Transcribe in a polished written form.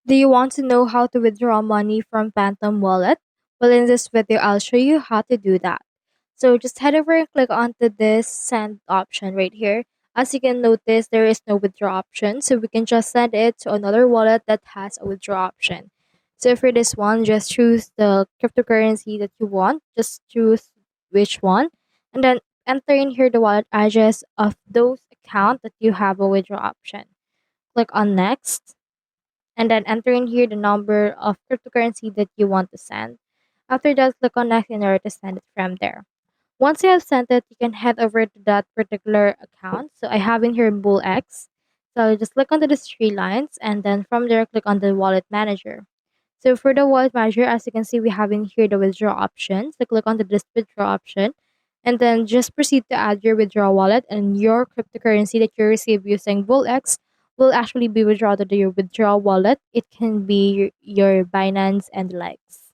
Do you want to know how to withdraw money from Phantom Wallet? Well, in this video, I'll show you how to do that. So just head over and click onto this send option right here. As you can notice, there is no withdraw option, so we can just send it to another wallet that has a withdraw option. So for this one, just choose the cryptocurrency that you want. Just choose which one, and then enter in here the wallet address of those account that you have a withdraw option. Click on next and then enter in here the number of cryptocurrency that you want to send. After that, click on next in order to send it from there. Once you have sent it, you can head over to that particular account. So I have in here BullX. So just click on the three lines and then from there, click on the wallet manager. So for the wallet manager, as you can see, we have in here the withdraw option. So click on the this withdraw option and then just proceed to add your withdraw wallet and your cryptocurrency that you receive using BullX will actually be withdrawn to your withdraw wallet. It can be your Binance and the likes.